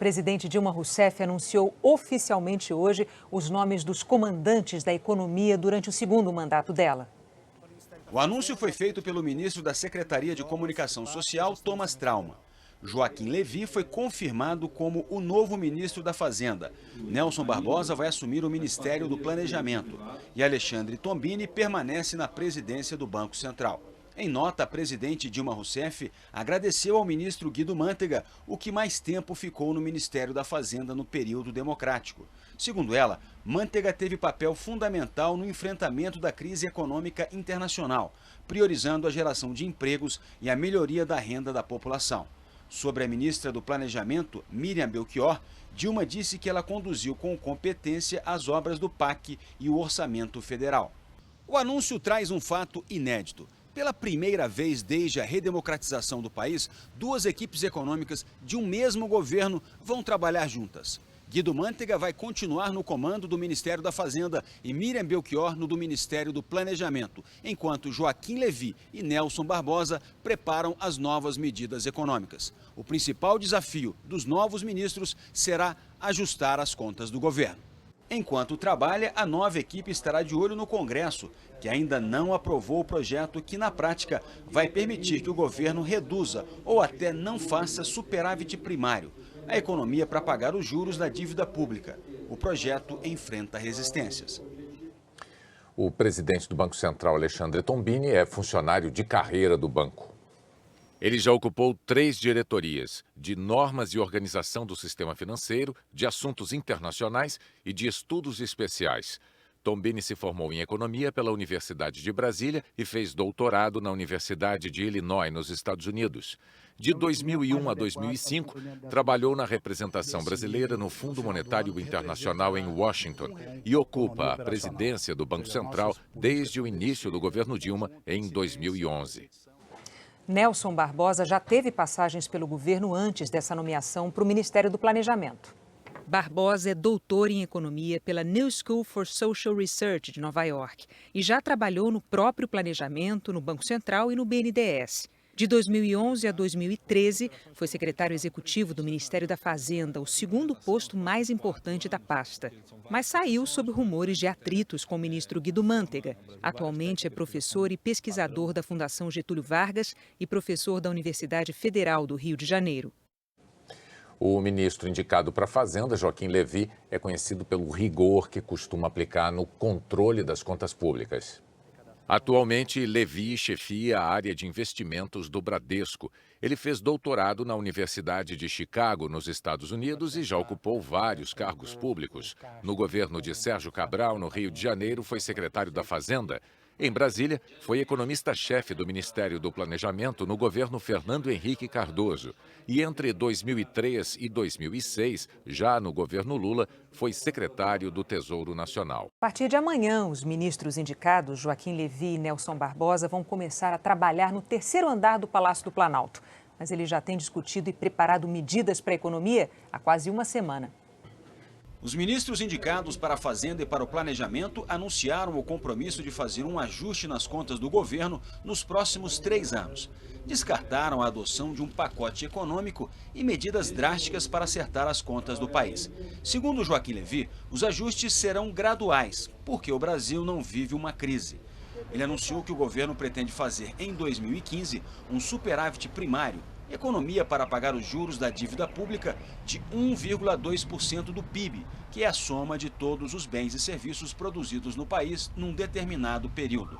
presidente Dilma Rousseff anunciou oficialmente hoje os nomes dos comandantes da economia durante o segundo mandato dela. O anúncio foi feito pelo ministro da Secretaria de Comunicação Social, Thomas Trauma. Joaquim Levy foi confirmado como o novo ministro da Fazenda. Nelson Barbosa vai assumir o Ministério do Planejamento. E Alexandre Tombini permanece na presidência do Banco Central. Em nota, a presidente Dilma Rousseff agradeceu ao ministro Guido Mantega o que mais tempo ficou no Ministério da Fazenda no período democrático. Segundo ela, Mantega teve papel fundamental no enfrentamento da crise econômica internacional, priorizando a geração de empregos e a melhoria da renda da população. Sobre a ministra do Planejamento, Miriam Belchior, Dilma disse que ela conduziu com competência as obras do PAC e o orçamento federal. O anúncio traz um fato inédito. Pela primeira vez desde a redemocratização do país, duas equipes econômicas de um mesmo governo vão trabalhar juntas. Guido Mantega vai continuar no comando do Ministério da Fazenda e Miriam Belchior no do Ministério do Planejamento, enquanto Joaquim Levy e Nelson Barbosa preparam as novas medidas econômicas. O principal desafio dos novos ministros será ajustar as contas do governo. Enquanto trabalha, a nova equipe estará de olho no Congresso, que ainda não aprovou o projeto que, na prática, vai permitir que o governo reduza ou até não faça superávit primário, a economia para pagar os juros da dívida pública. O projeto enfrenta resistências. O presidente do Banco Central, Alexandre Tombini, é funcionário de carreira do banco. Ele já ocupou 3 diretorias, de normas e organização do sistema financeiro, de assuntos internacionais e de estudos especiais. Tombini se formou em economia pela Universidade de Brasília e fez doutorado na Universidade de Illinois, nos Estados Unidos. De 2001 a 2005, trabalhou na representação brasileira no Fundo Monetário Internacional em Washington e ocupa a presidência do Banco Central desde o início do governo Dilma, em 2011. Nelson Barbosa já teve passagens pelo governo antes dessa nomeação para o Ministério do Planejamento. Barbosa é doutor em economia pela New School for Social Research de Nova York e já trabalhou no próprio planejamento, no Banco Central e no BNDES. De 2011 a 2013, foi secretário executivo do Ministério da Fazenda, o segundo posto mais importante da pasta. Mas saiu sob rumores de atritos com o ministro Guido Mantega. Atualmente é professor e pesquisador da Fundação Getúlio Vargas e professor da Universidade Federal do Rio de Janeiro. O ministro indicado para a Fazenda, Joaquim Levy, é conhecido pelo rigor que costuma aplicar no controle das contas públicas. Atualmente, Levy chefia a área de investimentos do Bradesco. Ele fez doutorado na Universidade de Chicago, nos Estados Unidos, e já ocupou vários cargos públicos. No governo de Sérgio Cabral, no Rio de Janeiro, foi secretário da Fazenda. Em Brasília, foi economista-chefe do Ministério do Planejamento no governo Fernando Henrique Cardoso. E entre 2003 e 2006, já no governo Lula, foi secretário do Tesouro Nacional. A partir de amanhã, os ministros indicados, Joaquim Levy e Nelson Barbosa, vão começar a trabalhar no terceiro andar do Palácio do Planalto. Mas eles já têm discutido e preparado medidas para a economia há quase uma semana. Os ministros indicados para a Fazenda e para o Planejamento anunciaram o compromisso de fazer um ajuste nas contas do governo nos próximos 3 anos. Descartaram a adoção de um pacote econômico e medidas drásticas para acertar as contas do país. Segundo Joaquim Levy, os ajustes serão graduais, porque o Brasil não vive uma crise. Ele anunciou que o governo pretende fazer em 2015 um superávit primário, economia para pagar os juros da dívida pública de 1,2% do PIB, que é a soma de todos os bens e serviços produzidos no país num determinado período.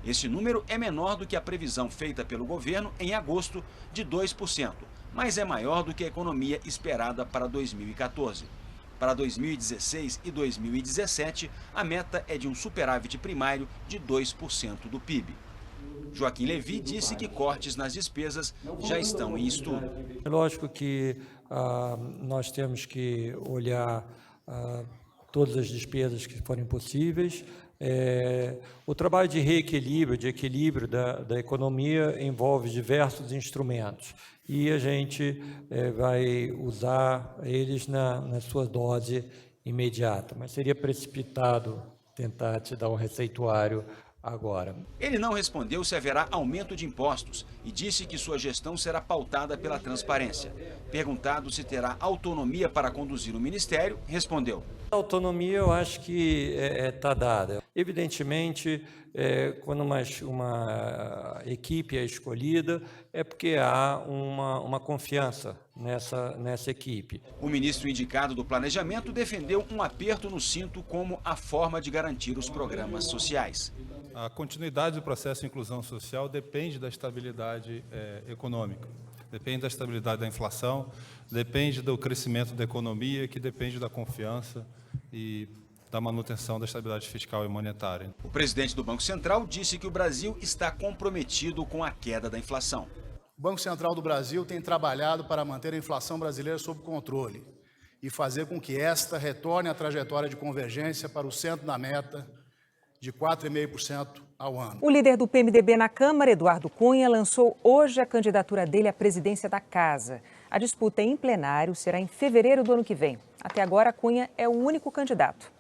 Esse número é menor do que a previsão feita pelo governo em agosto, de 2%, mas é maior do que a economia esperada para 2014. Para 2016 e 2017, a meta é de um superávit primário de 2% do PIB. Joaquim Levy disse que cortes nas despesas já estão em estudo. É lógico que nós temos que olhar todas as despesas que forem possíveis. O trabalho de reequilíbrio, de equilíbrio da economia envolve diversos instrumentos e a gente vai usar eles na sua dose imediata, mas seria precipitado tentar te dar um receituário agora. Ele não respondeu se haverá aumento de impostos e disse que sua gestão será pautada pela transparência. Perguntado se terá autonomia para conduzir o ministério, respondeu: A autonomia eu acho que está dada. Evidentemente, quando uma equipe é escolhida, é porque há uma confiança nessa equipe. O ministro indicado do Planejamento defendeu um aperto no cinto como a forma de garantir os programas sociais. A continuidade do processo de inclusão social depende da estabilidade econômica, depende da estabilidade da inflação, depende do crescimento da economia, que depende da confiança e da manutenção da estabilidade fiscal e monetária. O presidente do Banco Central disse que o Brasil está comprometido com a queda da inflação. O Banco Central do Brasil tem trabalhado para manter a inflação brasileira sob controle e fazer com que esta retorne à trajetória de convergência para o centro da meta de 4,5% ao ano. O líder do PMDB na Câmara, Eduardo Cunha, lançou hoje a candidatura dele à presidência da Casa. A disputa em plenário será em fevereiro do ano que vem. Até agora, Cunha é o único candidato.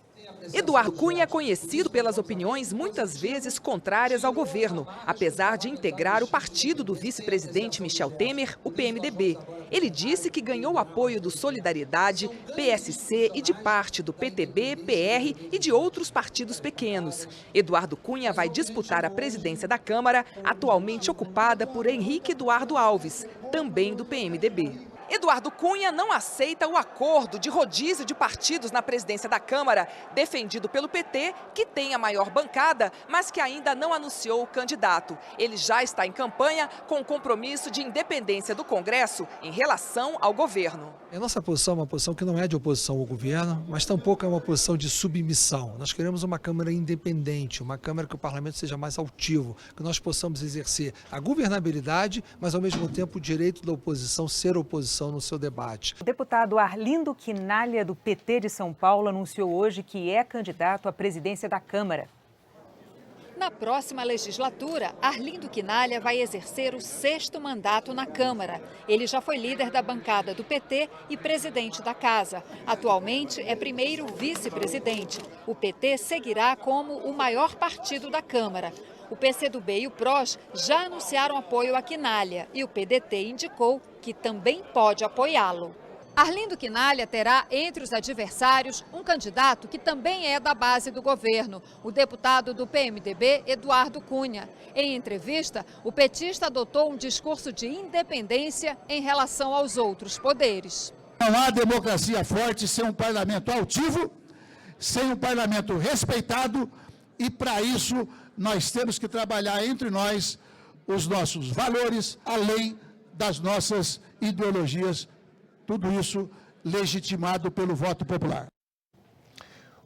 Eduardo Cunha é conhecido pelas opiniões muitas vezes contrárias ao governo, apesar de integrar o partido do vice-presidente Michel Temer, o PMDB. Ele disse que ganhou apoio do Solidariedade, PSC e de parte do PTB, PR e de outros partidos pequenos. Eduardo Cunha vai disputar a presidência da Câmara, atualmente ocupada por Henrique Eduardo Alves, também do PMDB. Eduardo Cunha não aceita o acordo de rodízio de partidos na presidência da Câmara, defendido pelo PT, que tem a maior bancada, mas que ainda não anunciou o candidato. Ele já está em campanha com o compromisso de independência do Congresso em relação ao governo. A nossa posição é uma posição que não é de oposição ao governo, mas tampouco é uma posição de submissão. Nós queremos uma Câmara independente, uma Câmara que o parlamento seja mais altivo, que nós possamos exercer a governabilidade, mas ao mesmo tempo o direito da oposição ser oposição no seu debate. O deputado Arlindo Quinalha, do PT de São Paulo, anunciou hoje que é candidato à presidência da Câmara. Na próxima legislatura, Arlindo Quinalha vai exercer o 6º mandato na Câmara. Ele já foi líder da bancada do PT e presidente da Casa. Atualmente é primeiro vice-presidente. O PT seguirá como o maior partido da Câmara. O PCdoB e o PROS já anunciaram apoio a Quinalha e o PDT indicou que também pode apoiá-lo. Arlindo Quinalha terá entre os adversários um candidato que também é da base do governo, o deputado do PMDB, Eduardo Cunha. Em entrevista, o petista adotou um discurso de independência em relação aos outros poderes. Não há democracia forte sem um parlamento altivo, sem um parlamento respeitado, e para isso nós temos que trabalhar entre nós os nossos valores, além das nossas ideologias, tudo isso legitimado pelo voto popular.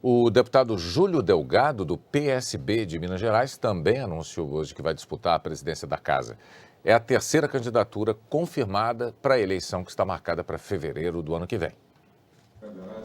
O deputado Júlio Delgado, do PSB de Minas Gerais, também anunciou hoje que vai disputar a presidência da Casa. É a terceira candidatura confirmada para a eleição que está marcada para fevereiro do ano que vem.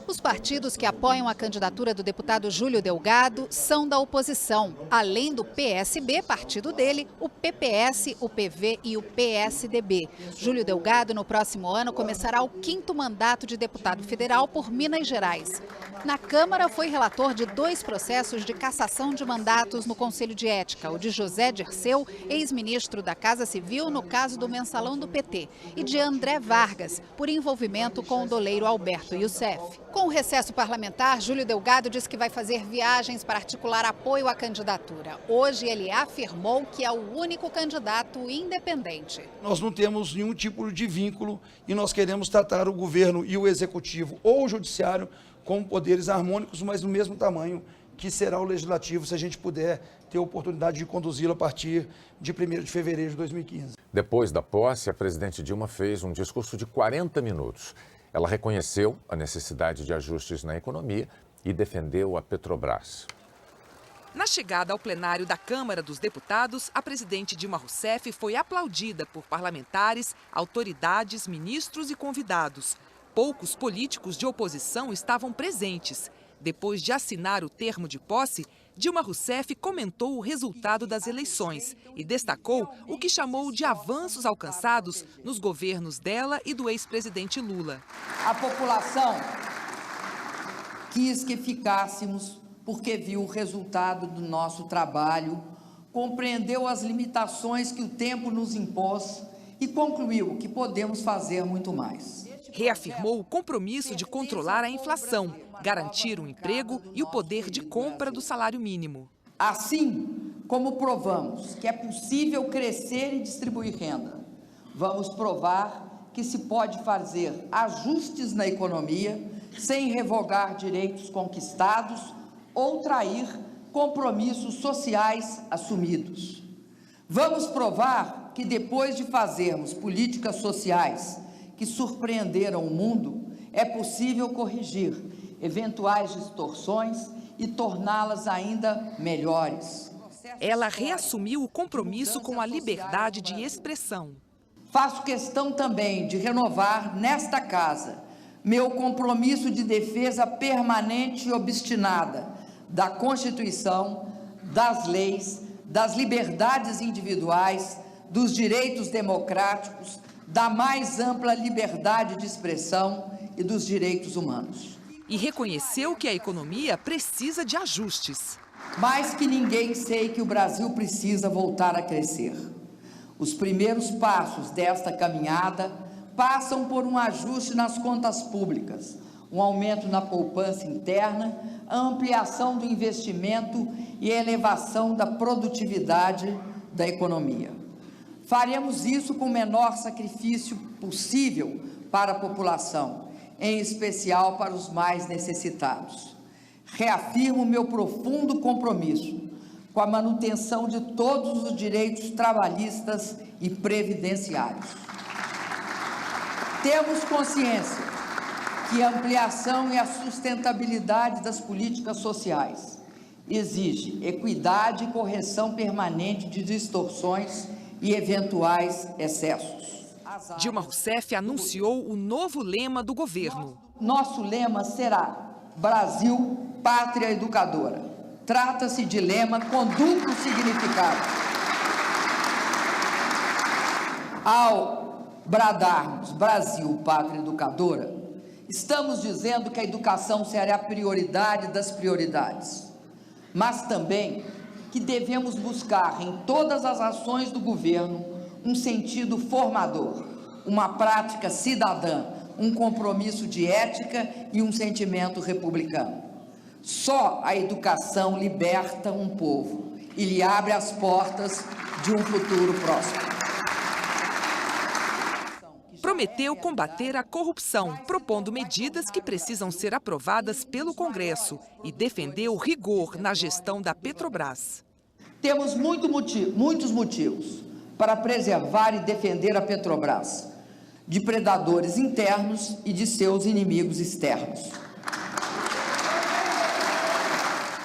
Os partidos que apoiam a candidatura do deputado Júlio Delgado são da oposição. Além do PSB, partido dele, o PPS, o PV e o PSDB. Júlio Delgado, no próximo ano, começará o 5º mandato de deputado federal por Minas Gerais. Na Câmara, foi relator de 2 processos de cassação de mandatos no Conselho de Ética, o de José Dirceu, ex-ministro da Casa Civil, no caso do mensalão do PT, e de André Vargas, por envolvimento com o doleiro Alberto Youssef. Com o recesso parlamentar, Júlio Delgado diz que vai fazer viagens para articular apoio à candidatura. Hoje, ele afirmou que é o único candidato independente. Nós não temos nenhum tipo de vínculo e nós queremos tratar o governo e o executivo ou o judiciário como poderes harmônicos, mas do mesmo tamanho que será o legislativo, se a gente puder ter a oportunidade de conduzi-lo a partir de 1º de fevereiro de 2015. Depois da posse, a presidente Dilma fez um discurso de 40 minutos. Ela reconheceu a necessidade de ajustes na economia e defendeu a Petrobras. Na chegada ao plenário da Câmara dos Deputados, a presidente Dilma Rousseff foi aplaudida por parlamentares, autoridades, ministros e convidados. Poucos políticos de oposição estavam presentes. Depois de assinar o termo de posse, Dilma Rousseff comentou o resultado das eleições e destacou o que chamou de avanços alcançados nos governos dela e do ex-presidente Lula. A população quis que ficássemos porque viu o resultado do nosso trabalho, compreendeu as limitações que o tempo nos impôs e concluiu que podemos fazer muito mais. Reafirmou o compromisso de controlar a inflação, garantir o emprego e o poder de compra do salário mínimo. Assim como provamos que é possível crescer e distribuir renda, vamos provar que se pode fazer ajustes na economia sem revogar direitos conquistados ou trair compromissos sociais assumidos. Vamos provar que depois de fazermos políticas sociais que surpreenderam o mundo, é possível corrigir eventuais distorções e torná-las ainda melhores. Ela reassumiu o compromisso com a liberdade de expressão. Faço questão também de renovar nesta casa meu compromisso de defesa permanente e obstinada da Constituição, das leis, das liberdades individuais, dos direitos democráticos, da mais ampla liberdade de expressão e dos direitos humanos. E reconheceu que a economia precisa de ajustes. Mais que ninguém sei que o Brasil precisa voltar a crescer. Os primeiros passos desta caminhada passam por um ajuste nas contas públicas, um aumento na poupança interna, a ampliação do investimento e a elevação da produtividade da economia. Faremos isso com o menor sacrifício possível para a população, em especial para os mais necessitados. Reafirmo meu profundo compromisso com a manutenção de todos os direitos trabalhistas e previdenciários. Temos consciência que a ampliação e a sustentabilidade das políticas sociais exige equidade e correção permanente de distorções e eventuais excessos. Dilma Rousseff anunciou o novo lema do governo. Nosso lema será Brasil, Pátria Educadora. Trata-se de lema com duplo significado. Ao bradarmos Brasil, Pátria Educadora, estamos dizendo que a educação será a prioridade das prioridades, mas também que devemos buscar em todas as ações do governo um sentido formador, uma prática cidadã, um compromisso de ética e um sentimento republicano. Só a educação liberta um povo e lhe abre as portas de um futuro próspero. Prometeu combater a corrupção, propondo medidas que precisam ser aprovadas pelo Congresso e defendeu rigor na gestão da Petrobras. Temos muitos motivos para preservar e defender a Petrobras de predadores internos e de seus inimigos externos.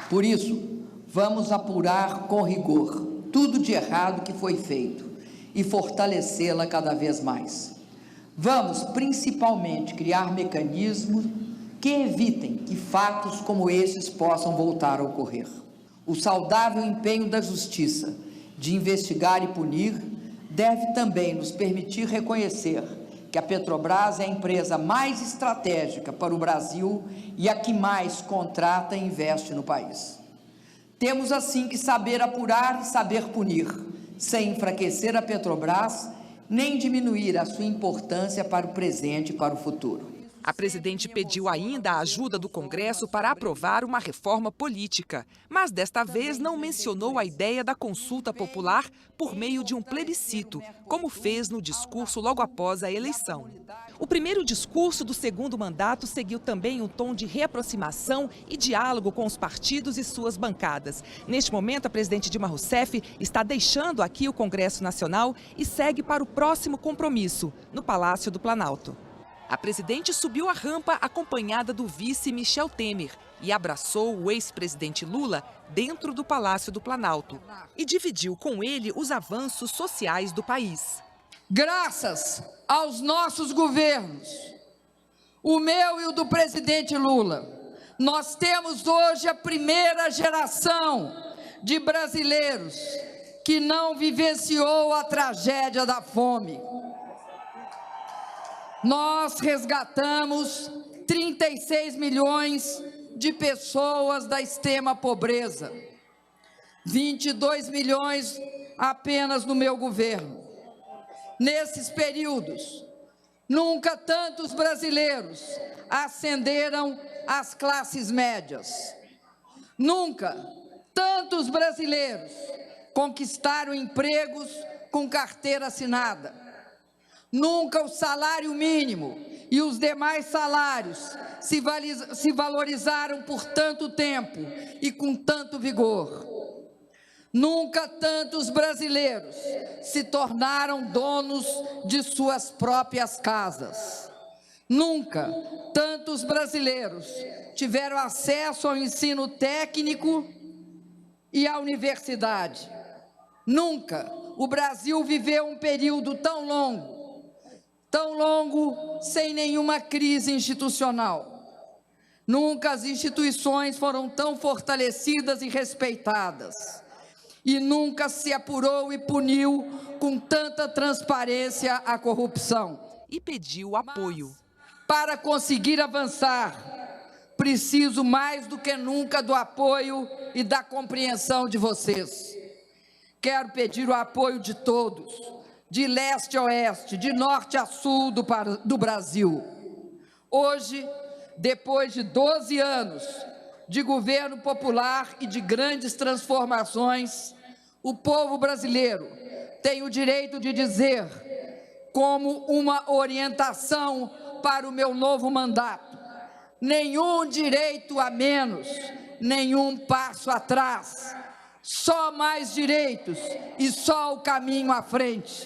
Por isso, vamos apurar com rigor tudo de errado que foi feito e fortalecê-la cada vez mais. Vamos, principalmente, criar mecanismos que evitem que fatos como esses possam voltar a ocorrer. O saudável empenho da Justiça de investigar e punir deve também nos permitir reconhecer que a Petrobras é a empresa mais estratégica para o Brasil e a que mais contrata e investe no país. Temos, assim, que saber apurar e saber punir, sem enfraquecer a Petrobras, nem diminuir a sua importância para o presente e para o futuro. A presidente pediu ainda a ajuda do Congresso para aprovar uma reforma política, mas desta vez não mencionou a ideia da consulta popular por meio de um plebiscito, como fez no discurso logo após a eleição. O primeiro discurso do segundo mandato seguiu também um tom de reaproximação e diálogo com os partidos e suas bancadas. Neste momento, a presidente Dilma Rousseff está deixando aqui o Congresso Nacional e segue para o próximo compromisso, no Palácio do Planalto. A presidente subiu a rampa acompanhada do vice Michel Temer e abraçou o ex-presidente Lula dentro do Palácio do Planalto e dividiu com ele os avanços sociais do país. Graças aos nossos governos, o meu e o do presidente Lula, nós temos hoje a primeira geração de brasileiros que não vivenciou a tragédia da fome. Nós resgatamos 36 milhões de pessoas da extrema pobreza. 22 milhões apenas no meu governo. Nesses períodos, nunca tantos brasileiros ascenderam às classes médias. Nunca tantos brasileiros conquistaram empregos com carteira assinada. Nunca o salário mínimo e os demais salários se valorizaram por tanto tempo e com tanto vigor. Nunca tantos brasileiros se tornaram donos de suas próprias casas. Nunca tantos brasileiros tiveram acesso ao ensino técnico e à universidade. Nunca o Brasil viveu um período tão longo sem nenhuma crise institucional. Nunca as instituições foram tão fortalecidas e respeitadas. E nunca se apurou e puniu com tanta transparência a corrupção. E pediu apoio. Para conseguir avançar, preciso mais do que nunca do apoio e da compreensão de vocês. Quero pedir o apoio de todos, de leste a oeste, de norte a sul do Brasil. Hoje, depois de 12 anos de governo popular e de grandes transformações, o povo brasileiro tem o direito de dizer, como uma orientação para o meu novo mandato: nenhum direito a menos, nenhum passo atrás, só mais direitos e só o caminho à frente.